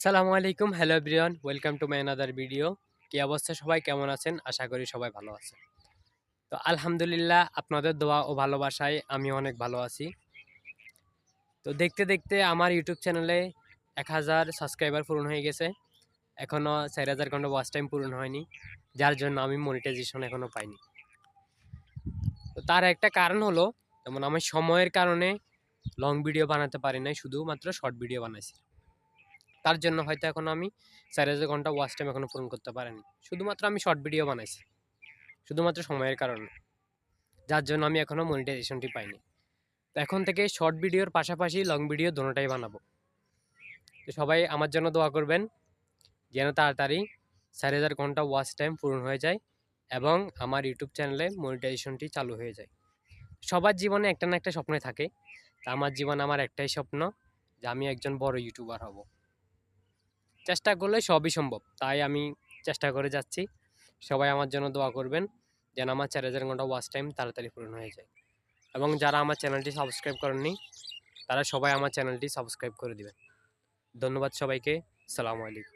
আসসালামু আলাইকুম। Hello everyone, welcome to my another video. কি অবস্থা, সবাই কেমন আছেন? আশা করি সবাই ভালো আছেন। তো আলহামদুলিল্লাহ, আপনাদের দোয়া ও ভালোবাসায় আমি অনেক ভালো আছি। তো দেখতে দেখতে আমার ইউটিউব চ্যানেলে 1000 সাবস্ক্রাইবার পূরণ হয়ে গেছে। এখনও 4000 ঘন্টা ওয়াচ টাইম পূরণ হয়নি, যার জন্য আমি মনিটাইজেশন এখনও পাইনি। তো তার একটা কারণ হলো, যেমন আমি সময়ের কারণে লং ভিডিও বানাতে পারি নাই, শুধুমাত্র শর্ট ভিডিও বানাইছি। তার জন্য হয়তো এখন আমি 4000 ঘন্টা ওয়াচ টাইম এখনো পূরণ করতে পারিনি। শুধুমাত্র আমি শর্ট ভিডিও বানাইছি, শুধুমাত্র সময়ের কারণে, যার জন্য আমি এখনো মনিটাইজেশনটি পাইনি। তো এখন থেকে শর্ট ভিডিওর পাশাপাশি লং ভিডিও দোনোটাই বানাবো। তো সবাই আমার জন্য দোয়া করবেন যেন তাড়াতাড়ি 4000 ঘন্টা ওয়াচ টাইম পূরণ হয়ে যায় এবং আমার ইউটিউব চ্যানেলে মনিটাইজেশনটি চালু হয়ে যায়। সবার জীবনে একটা না একটা স্বপ্ন থাকে। তা আমার জীবনে আমার একটাই স্বপ্ন, যে আমি একজন বড় ইউটিউবার হব। চেষ্টা করলে সবই সম্ভব, তাই আমি চেষ্টা করে যাচ্ছি। সবাই আমার জন্য দোয়া করবেন যেন আমার 4000 ঘন্টা ওয়াচ টাইম তাড়াতাড়ি পূরণ হয়ে যায়। এবং যারা আমার চ্যানেলটি সাবস্ক্রাইব করেননি, তারা সবাই আমার চ্যানেলটি সাবস্ক্রাইব করে দিবেন। ধন্যবাদ সবাইকে। আসসালামু আলাইকুম।